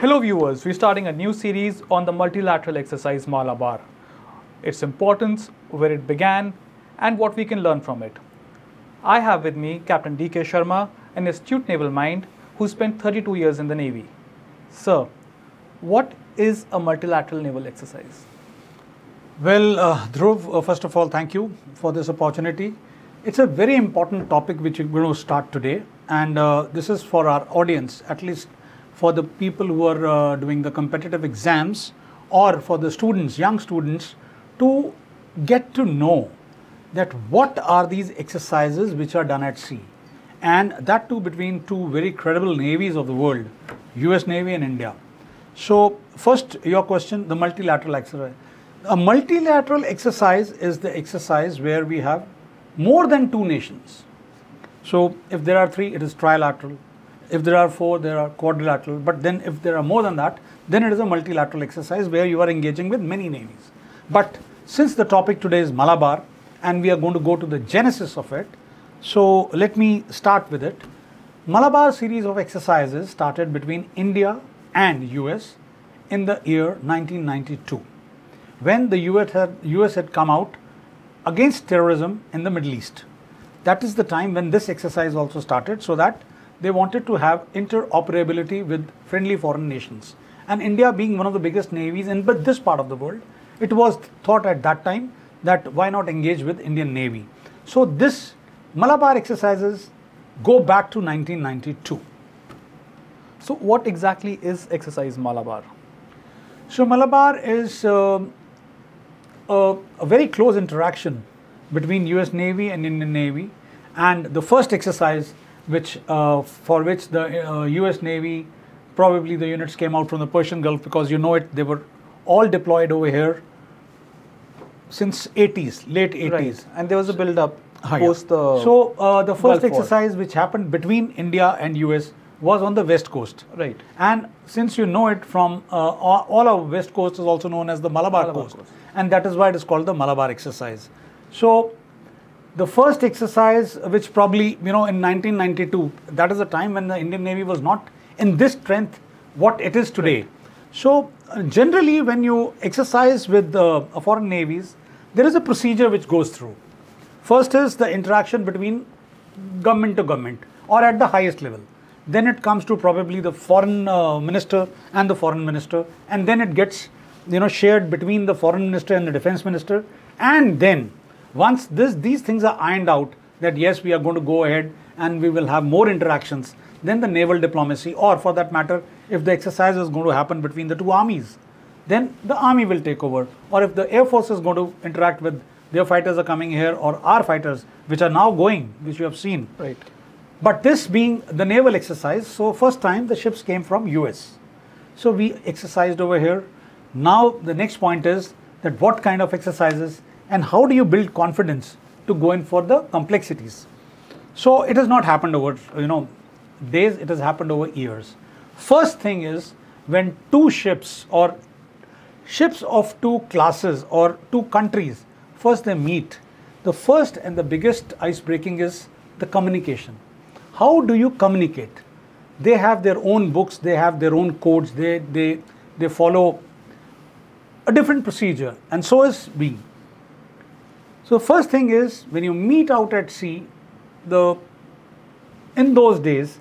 Hello viewers, we're starting a new series on the multilateral exercise Malabar, its importance, where it began and what we can learn from it. I have with me Captain D.K. Sharma, an astute naval mind who spent 32 years in the Navy. Sir, what is a multilateral naval exercise? Well, Dhruv, first of all, thank you for this opportunity. It's a very important topic which we're going to start today, and this is for our audience, at least for the people who are doing the competitive exams, or for the students, young students, to get to know that what are these exercises which are done at sea, and that too between two very credible navies of the world, US Navy and India. So first, your question, the multilateral exercise. A multilateral exercise is the exercise where we have more than two nations. So if there are three, it is trilateral. If there are four, there are quadrilateral. But then if there are more than that, then it is a multilateral exercise where you are engaging with many navies. But since the topic today is Malabar and we are going to go to the genesis of it, so let me start with it. Malabar series of exercises started between India and US in the year 1992, when the US had come out against terrorism in the Middle East. That is the time when this exercise also started, so that they wanted to have interoperability with friendly foreign nations. And India being one of the biggest navies in this part of the world, it was thought at that time that why not engage with Indian Navy. So this Malabar exercises go back to 1992. So what exactly is exercise Malabar? So Malabar is a very close interaction between US Navy and Indian Navy, and the first exercise for which the US Navy, probably the units came out from the Persian Gulf, because you know it, they were all deployed over here since 80s, late 80s. Right. And there was a build-up post the So the first Gulf War. exercise which happened between India and US was on the west coast. Right. And since you know it from all of west coast is also known as the Malabar coast. And that is why it is called the Malabar exercise. So the first exercise, which probably, you know, in 1992, that is a time when the Indian Navy was not in this strength what it is today. Right. So generally when you exercise with foreign navies, there is a procedure which goes through. First is the interaction between government to government, or at the highest level. Then it comes to probably the foreign minister and the foreign minister, and then it gets, you know, shared between the foreign minister and the defense minister. And then once these things are ironed out, that yes, we are going to go ahead and we will have more interactions, then the naval diplomacy, or for that matter, if the exercise is going to happen between the two armies, then the army will take over. Or if the air force is going to interact with their fighters are coming here, or our fighters which are now going, which you have seen. Right. But this being the naval exercise, so first time the ships came from US. So we exercised over here. Now the next point is that what kind of exercises and how do you build confidence to go in for the complexities. So it has not happened over, you know, days, it has happened over years. First thing is when two ships or ships of two classes or two countries, first they meet, the first and the biggest ice breaking is the communication. How do you communicate? They have their own books, they have their own codes, they follow a different procedure, and so is we. So first thing is, when you meet out at sea, in those days,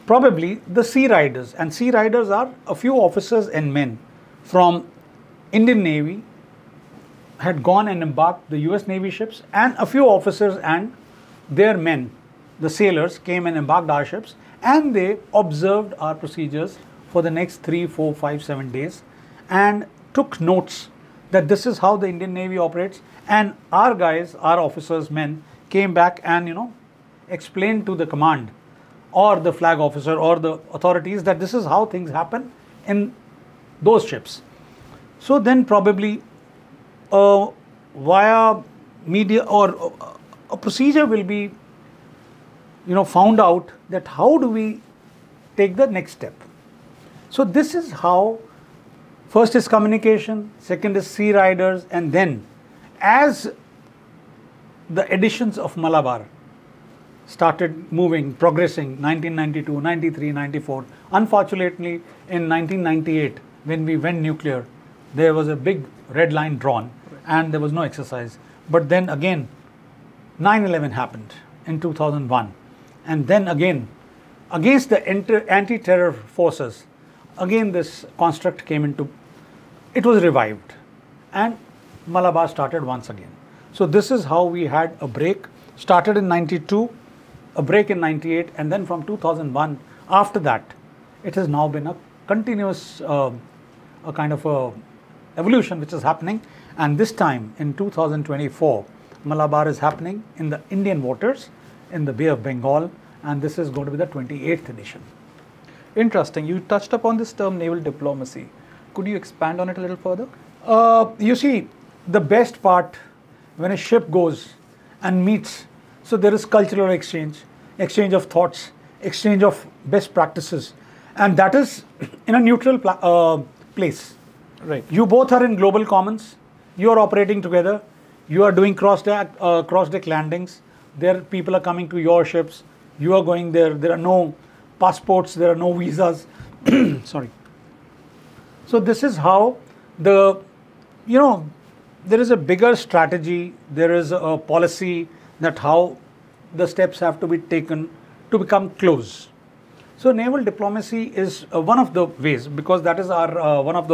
probably the sea riders, and sea riders are a few officers and men from Indian Navy had gone and embarked the US Navy ships, and a few officers and their men, the sailors, came and embarked our ships, and they observed our procedures for the next 3, 4, 5, 7 days and took notes that this is how the Indian Navy operates. And our guys, our officers, men, came back and, you know, explained to the command or the flag officer or the authorities that this is how things happen in those ships. So then probably via media or a procedure will be, you know, found out that how do we take the next step. So this is how, first is communication, second is sea riders, and then as the editions of Malabar started moving, progressing, 1992, 93, 94. Unfortunately, in 1998, when we went nuclear, there was a big red line drawn and there was no exercise. But then again, 9/11 happened in 2001. And then again, against the anti-terror forces, again this construct came into, it was revived. And Malabar started once again. So this is how we had a break, started in 92, a break in 98, and then from 2001, after that, it has now been a continuous a kind of a evolution which is happening. And this time in 2024, Malabar is happening in the Indian waters, in the Bay of Bengal, and this is going to be the 28th edition. Interesting. You touched upon this term naval diplomacy. Could you expand on it a little further? You see, the best part when a ship goes and meets, so there is cultural exchange, exchange of thoughts, exchange of best practices, and that is in a neutral place. Right. You both are in global commons, you are operating together, you are doing cross-deck landings, there people are coming to your ships, you are going there, there are no passports, there are no visas. Sorry. So this is how there is a bigger strategy, there is a policy that how the steps have to be taken to become close. So naval diplomacy is one of the ways, because that is our one of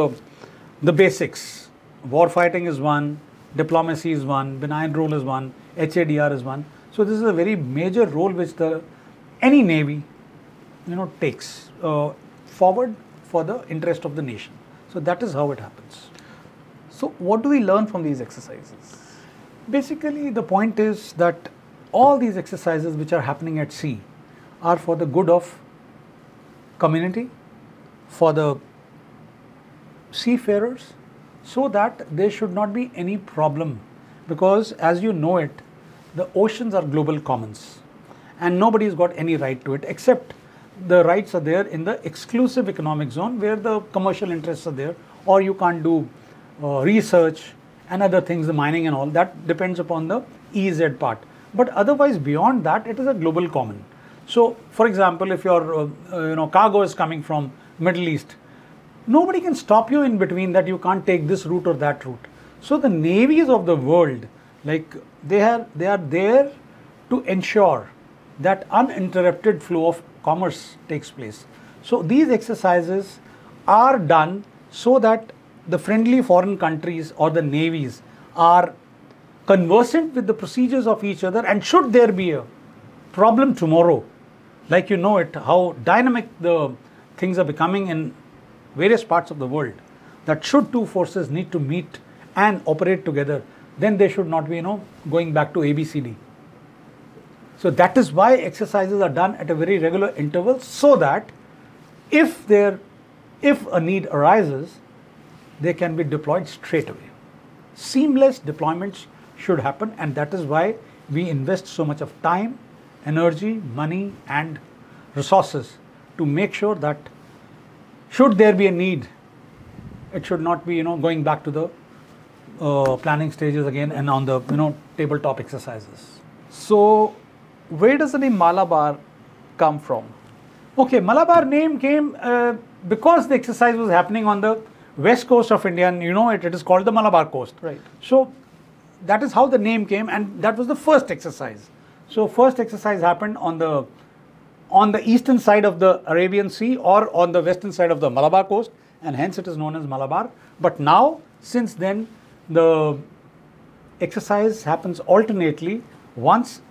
the basics. War fighting is one, diplomacy is one, benign rule is one, HADR is one. So this is a very major role which any navy takes forward for the interest of the nation. So that is how it happens. So what do we learn from these exercises? Basically, the point is that all these exercises which are happening at sea are for the good of community, for the seafarers, so that there should not be any problem, because as you know it, the oceans are global commons and nobody's got any right to it, except the rights are there in the exclusive economic zone where the commercial interests are there, or you can't do research and other things, the mining and all, that depends upon the EEZ part. But otherwise, beyond that, it is a global common. So, for example, if your cargo is coming from Middle East, nobody can stop you in between that you can't take this route or that route. So the navies of the world, like they are there to ensure that uninterrupted flow of commerce takes place. So these exercises are done so that the friendly foreign countries or the navies are conversant with the procedures of each other, and should there be a problem tomorrow, like you know it, how dynamic the things are becoming in various parts of the world, that should two forces need to meet and operate together, then they should not be going back to ABCD. So that is why exercises are done at a very regular interval, so that if a need arises, they can be deployed straight away. Seamless deployments should happen, and that is why we invest so much of time, energy, money and resources to make sure that should there be a need, it should not be going back to the planning stages again and on the tabletop exercises. So where does the name Malabar come from? Okay, Malabar name came because the exercise was happening on the west coast of India, and it is called the Malabar coast. Right. So that is how the name came, and that was the first exercise. So first exercise happened on the eastern side of the Arabian Sea or on the western side of the Malabar coast, and hence it is known as Malabar. But now, since then, the exercise happens alternately, once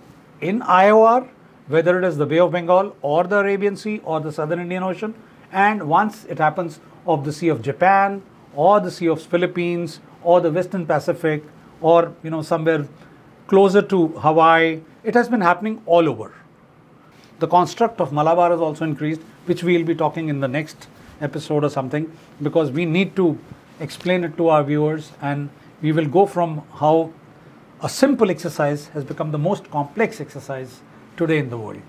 in IOR, whether it is the Bay of Bengal or the Arabian Sea or the Southern Indian Ocean, and once it happens of the Sea of Japan or the Sea of Philippines or the Western Pacific, or somewhere closer to Hawaii. It has been happening all over. The construct of Malabar has also increased, which we will be talking in the next episode or something, because we need to explain it to our viewers, and we will go from how a simple exercise has become the most complex exercise today in the world.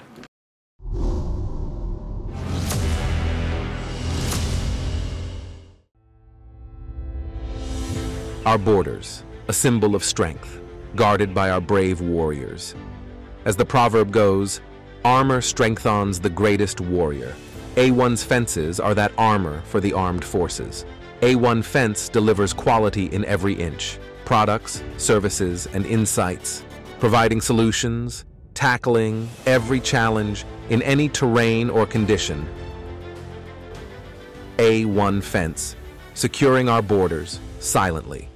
Our borders, a symbol of strength, guarded by our brave warriors. As the proverb goes, Armor strengthens the greatest warrior. A1's fences are that armor for the armed forces. A1 Fence delivers quality in every inch. Products, services, and insights, providing solutions, tackling every challenge in any terrain or condition. A1 Fence, securing our borders silently.